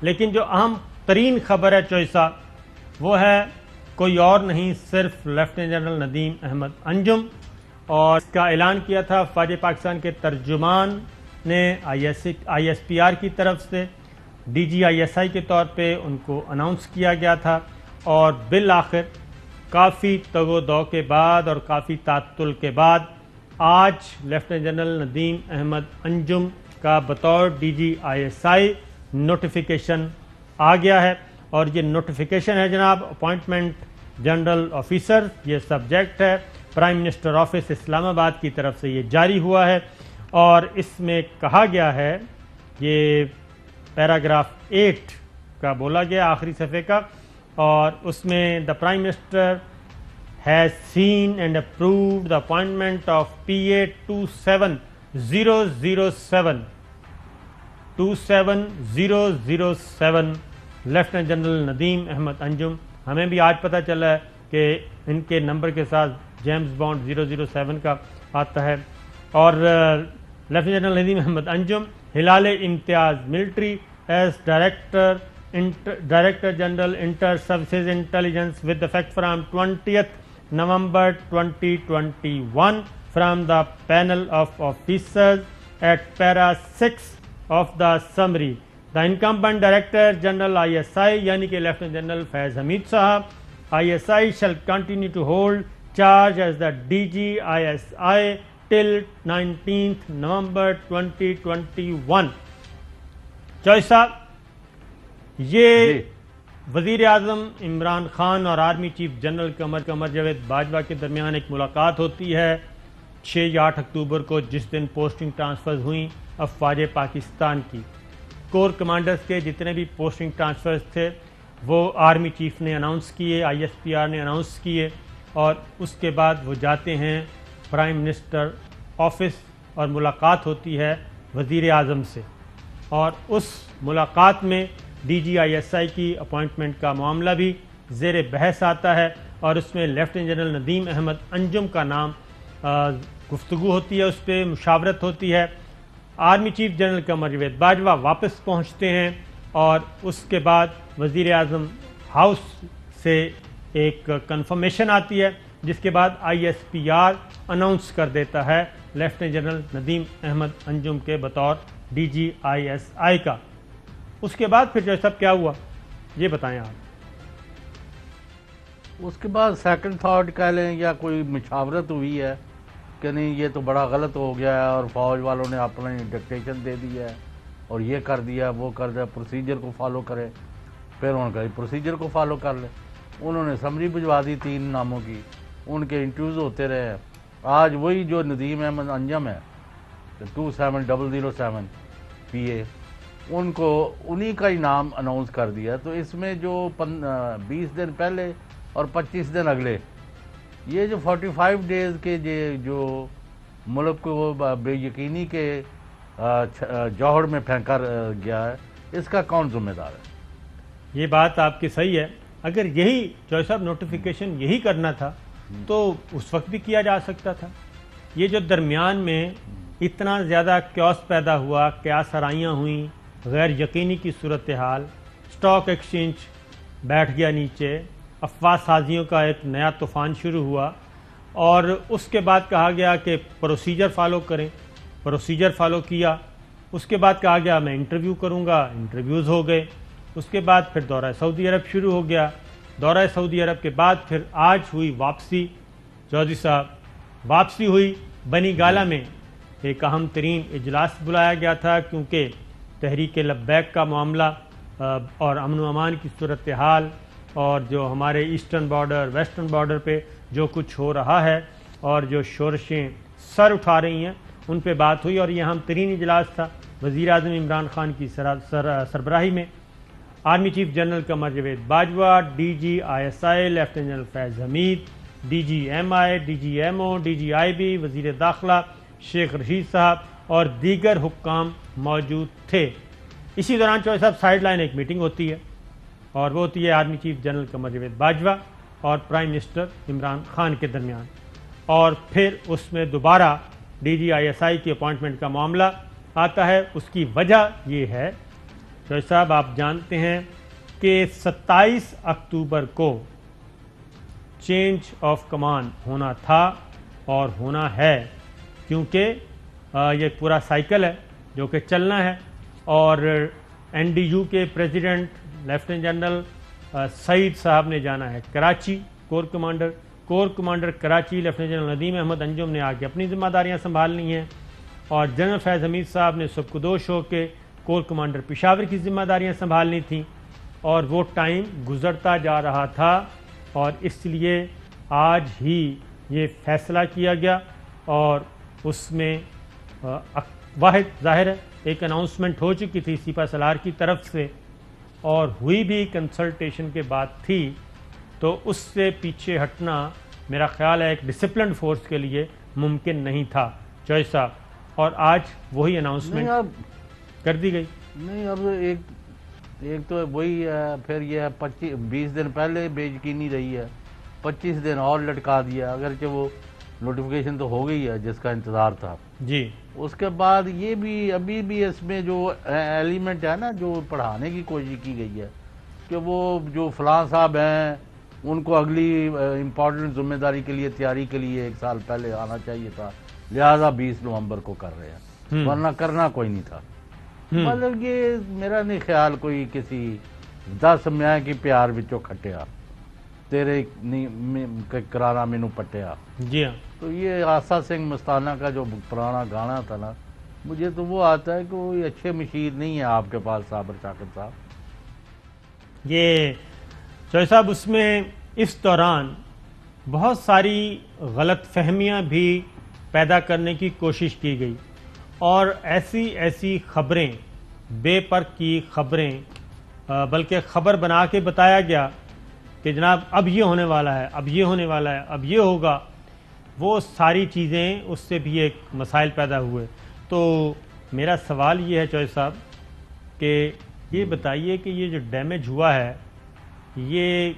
لیکن جو اہم ترین خبر ہے چوئی صاحب وہ ہے کوئی اور نہیں صرف لیفٹیننٹ جنرل ندیم احمد انجم، اور اس کا اعلان کیا تھا فوج پاکستان کے ترجمان نے آئی ایس پی آر کی طرف سے، ڈی جی آئی ایس آئی کے طور پہ ان کو اناؤنس کیا گیا تھا، اور بالآخر کافی تگ و دو کے بعد اور کافی تعطل کے بعد آج لیفٹیننٹ جنرل ندیم احمد انجم کا بطور D G I S I notification آ گیا ہے، اور یہ نوٹیفیکیشن ہے جناب اپوائنٹمنٹ جنرل آفیسر، یہ سبجیکٹ ہے prime minister office Islamabad کی طرف سے یہ جاری ہوا ہے، اور اس میں کہا گیا ہے، یہ پیراگراف 8 کا بولا گیا آخری صفحے کا، اور اس میں the prime minister has seen and approved the appointment of PA 27007 lieutenant general Nadeem Ahmed Anjum. ہمیں بھی آج پتہ چلا ہے کہ ان کے نمبر کے ساتھ جیمز بانڈ 007 کا آتا ہے، اور lieutenant general Nadeem Ahmed Anjum Hilal Imtiaz military as director general inter services intelligence with effect from 20th November 2021 from the panel of officers at para 6 of the summary. The incumbent Director General ISI یعنی کہ lieutenant general Faiz حمید صاحب ISI shall continue to hold charge as the DG ISI till 19th November 2021. چوئی صاحب یہ وزیر اعظم عمران خان اور army chief general Qamar Javed Bajwa کے درمیان ایک ملاقات ہوتی ہے 6 یا 8 اکتوبر کو، جس دن پوسٹنگ ٹرانسفرز ہوئیں افواج پاکستان کی۔ کور کمانڈرز کے جتنے بھی پوسٹنگ ٹرانسفرز تھے وہ آرمی چیف نے اناؤنس کیے، آئی ایس پی آر نے اناؤنس کیے، اور اس کے بعد وہ جاتے ہیں پرائم منسٹر آفس اور ملاقات ہوتی ہے وزیر اعظم سے، اور اس ملاقات میں ڈی جی آئی ایس آئی کی اپوائنٹمنٹ کا معاملہ بھی زیر بحث آتا ہے، اور اس میں لیفٹیننٹ جنرل ندیم احمد انجم کا نام گفتگو ہوتی ہے، اس پہ مشاورت ہوتی ہے۔ Army chief general Qamar Javed Bajwa واپس پہنچتے ہیں، اور اس کے بعد وزیر اعظم ہاؤس سے ایک کنفرمیشن آتی ہے، جس کے بعد I S P R announce کر دیتا ہے لیفٹیننٹ جنرل ندیم احمد انجم کے بطور ڈی جی آئی ایس آئی کا۔ اس کے بعد پھر جو سب کیا ہوا یہ بتائیں آپ۔ اس کے بعد سیکنڈ تھاٹ کہہ لیں یا کوئی مشاورت ہوئی ہے کہ نہیں یہ تو بڑا غلط ہو گیا ہے، اور فوج والوں نے اپنی ڈکٹیشن دے دی ہے اور یہ کر دیا وہ کر دیا، پروسیجر کو فالو کرے۔ پھر انہوں نے کہا پروسیجر کو فالو کر لے، انہوں نے سمری بھجوا دی 3 ناموں کی، ان کے انٹرویوز ہوتے رہے ہیں۔ آج وہی جو ندیم احمد انجم ہے 27007 PA، ان کو انہی کا ہی نام اناؤنس کر دیا۔ تو اس میں جو 20 دن پہلے اور 25 دن اگلے، یہ جو 45 ڈیز کے جو ملک کو بے یقینی کے جوہر میں پھینکا گیا ہے، اس کا کون ذمہ دار ہے؟ یہ بات آپ کی صحیح ہے۔ اگر یہی چوئی صاحب نوٹیفیکیشن یہی کرنا تھا تو اس وقت بھی کیا جا سکتا تھا۔ یہ جو درمیان میں اتنا زیادہ کیوس پیدا ہوا، قیاس آرائیاں ہوئیں، غیر یقینی کی صورتحال، سٹاک ایکسچینج بیٹھ گیا نیچے، افواہ سازیوں کا ایک نیا طوفان شروع ہوا، اور اس کے بعد کہا گیا کہ پروسیجر فالو کریں، پروسیجر فالو کیا۔ اس کے بعد کہا گیا میں انٹرویو کروں گا، انٹرویوز ہو گئے۔ اس کے بعد پھر دورہ سعودی عرب شروع ہو گیا، دورہ سعودی عرب کے بعد پھر آج ہوئی واپسی، چودھری صاحب واپسی ہوئی۔ بنی گالہ میں ایک اہم ترین اجلاس بلایا گیا تھا، کیونکہ تحریک لبیک کا معاملہ اور امن و امان کی صورتحال، اور جو ہمارے ایسٹرن بارڈر ویسٹرن بارڈر پہ جو کچھ ہو رہا ہے اور جو شورشیں سر اٹھا رہی ہیں، ان پہ بات ہوئی، اور یہ اہم ترین اجلاس تھا وزیر اعظم عمران خان کی سربراہی میں۔ Army chief general Qamar Javed Bajwa, D G I S I lieutenant general Faiz Hameed, D G M I, D G M O, D G I B, وزیر داخلہ شیخ رشید صاحب اور دیگر حکام موجود تھے۔ اسی دوران چوہدری صاحب سائیڈ لائن ایک میٹنگ ہوتی ہے، اور وہ ہوتی ہے army chief general Qamar Javed Bajwa اور پرائم منسٹر عمران خان کے درمیان، اور پھر اس میں دوبارہ ڈی جی آئی ایس آئی کی اپوائنٹمنٹ کا معاملہ آتا ہے۔ اس کی وجہ یہ ہے चौधरी साहब आप जानते हैं कि 27 अक्टूबर को चेंज ऑफ कमान होना था और होना है, क्योंकि ये पूरा साइकिल है जो कि चलना है। और एनडीयू के प्रेसिडेंट लेफ्टिनेंट जनरल सईद साहब ने जाना है Karachi, corps commander Karachi lieutenant general Nadeem Ahmed Anjum ने आके अपनी जिम्मेदारियां संभालनी हैं, और जनरल फैज़ हमीद साहब ने सुबकदोश होकर कोर कमांडर पेशावर की जिम्मेदारियां संभालनी थी। और वो टाइम गुजरता जा रहा था, और इसलिए आज ही ये फैसला किया गया। और उसमें वाहिद ज़ाहिर है एक अनाउंसमेंट हो चुकी थी सीपा सलार की तरफ से, और हुई भी कंसल्टेशन के बाद थी, तो उससे पीछे हटना मेरा ख्याल है एक डिसिप्लिन फोर्स के लिए मुमकिन नहीं था चौधरी साहब। और आज वही अनाउंसमेंट कर दी गई। नहीं, अब एक तो वही है, फिर ये है 20 दिन पहले बेयकीनी रही है, 25 दिन और लटका दिया, अगरचे वो नोटिफिकेशन तो हो गई है जिसका इंतज़ार था जी। उसके बाद ये भी अभी भी इसमें जो एलिमेंट है ना, जो पढ़ाने की कोशिश की गई है कि वो जो फलां साहब हैं उनको अगली इम्पोर्टेंट जिम्मेदारी के लिए तैयारी के लिए 1 साल पहले आना चाहिए था, लिहाजा 20 नवंबर को कर रहे हैं, वरना करना कोई नहीं था। मतलब ये मेरा नहीं ख्याल कोई किसी 10 मैं की प्यार विचों खटिया तेरे नहीं करारा मैनू पटिया। जी हाँ। तो ये आसा सिंह मस्ताना का जो पुराना गाना था ना, मुझे तो वो आता है कि कोई अच्छे मशीर नहीं है आपके पास साबर शाकिर साहब। ये चौधरी साहब उसमें इस दौरान बहुत सारी गलत फहमियाँ भी पैदा करने की कोशिश की गई, और ऐसी खबरें, बेपर की खबरें, बल्कि खबर बना के बताया गया कि जनाब अब ये होने वाला है, अब ये होने वाला है, अब ये होगा। वो सारी चीज़ें, उससे भी एक मसाइल पैदा हुए। तो मेरा सवाल ये है चौधरी साहब कि ये बताइए कि ये जो डैमेज हुआ है ये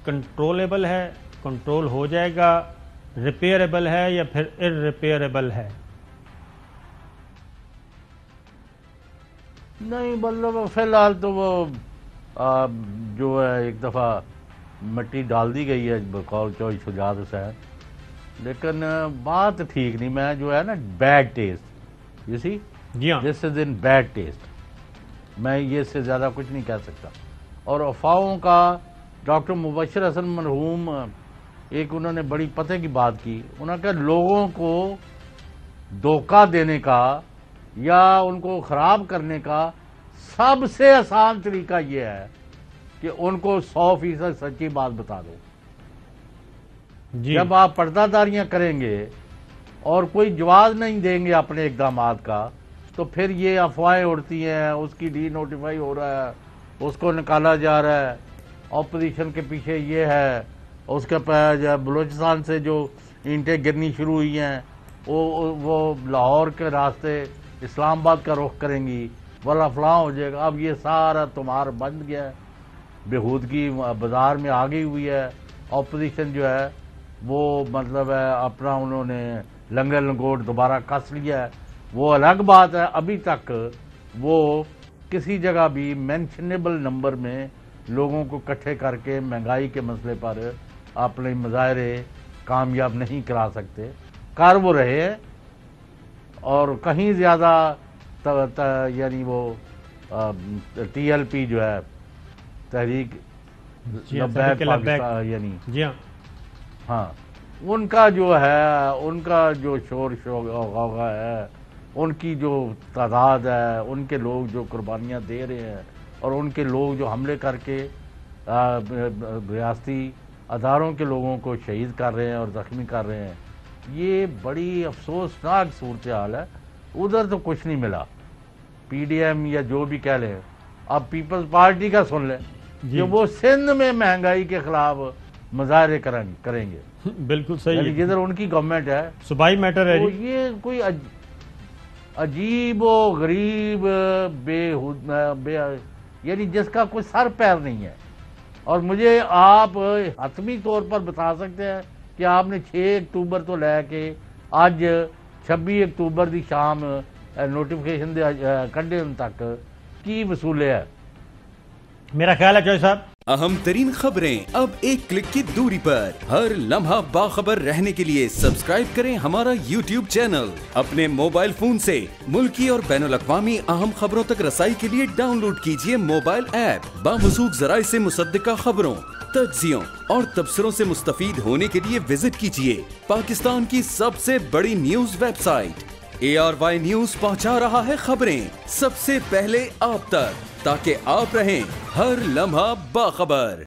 कंट्रोलेबल है, कंट्रोल हो जाएगा, रिपेयरेबल है या फिर इररिपेयरेबल है? नहीं, मतलब फिलहाल तो वो जो है एक दफ़ा मिट्टी डाल दी गई है बकौल चौधरी शुजात हुसैन, लेकिन बात ठीक नहीं। मैं जो है ना बैड टेस्ट, यू सी, जी हाँ, this is in bad taste, मैं ये से ज़्यादा कुछ नहीं कह सकता। और अफवाहों का डॉक्टर मुबशर हसन मरहूम एक उन्होंने बड़ी पते की बात की, उन्होंने कहा लोगों को धोखा देने का या उनको ख़राब करने का सबसे आसान तरीका यह है कि उनको 100% सच्ची बात बता दो। जी। जब आप पर्दादारियां करेंगे और कोई जवाब नहीं देंगे अपने इकदामात का, तो फिर ये अफवाहें उड़ती हैं, उसकी डी नोटिफाई हो रहा है, उसको निकाला जा रहा है, ऑपोजिशन के पीछे ये है, उसके बलूचिस्तान से जो ईंटें गिरनी शुरू हुई हैं वो लाहौर के रास्ते इस्लामाबाद का रुख करेंगी, वाला फलां हो जाएगा। अब ये सारा तुम्हारा बंद गया है, बेहूदगी बाजार में आ गई हुई है। ऑपोजिशन जो है वो मतलब है अपना उन्होंने लंगर लंगोट दोबारा कस लिया है, वो अलग बात है। अभी तक वो किसी जगह भी मेंशनेबल नंबर में लोगों को इकट्ठे करके महंगाई के मसले पर अपने मुजाहरे कामयाब नहीं करा सकते। कर वो रहे हैं और कहीं ज़्यादा यानी वो TLP जो है तहरीक लब्बैक पाकिस्तान, यानी जी हाँ, हाँ, उनका जो है, उनका जो शोर गौगा है, उनकी जो तादाद है, उनके लोग जो कुर्बानियाँ दे रहे हैं और उनके लोग जो हमले करके रियासती अदारों के लोगों को शहीद कर रहे हैं और ज़ख्मी कर रहे हैं, ये बड़ी अफसोसनाक सूरत हाल है। उधर तो कुछ नहीं मिला, PDM या जो भी कह लें। अब पीपल्स पार्टी का सुन लें कि वो सिंध में महंगाई के खिलाफ मुजाहरे करेंगे। बिल्कुल सही है, जिधर उनकी गवर्नमेंट है, सूबाई मैटर है तो जी। ये कोई अजीब व गरीब यानी जिसका कोई सर पैर नहीं है। और मुझे आप हतमी तौर पर बता सकते हैं कि आपने 6 अक्टूबर तो लैके अज 26 अक्टूबर की शाम नोटिफिकेशन दे कड्ढे तक کی वसूले है। मेरा ख्याल है चौधरी साहब अहम तरीन खबरें अब एक क्लिक की दूरी पर। हर लम्हा बाखबर रहने के लिए सब्सक्राइब करें हमारा YouTube चैनल। अपने मोबाइल फोन से मुल्की और बैनुल अक़वामी अहम खबरों तक रसाई के लिए डाउनलोड कीजिए मोबाइल ऐप। बामसूख जराए से मुसद्दिका खबरों, तज्जियों और तबसरों से मुस्तफीद होने के लिए विजिट कीजिए पाकिस्तान की सबसे बड़ी न्यूज वेबसाइट। ARY न्यूज पहुंचा रहा है खबरें सबसे पहले आप तक, ताकि आप रहें हर लम्हा बाखबर।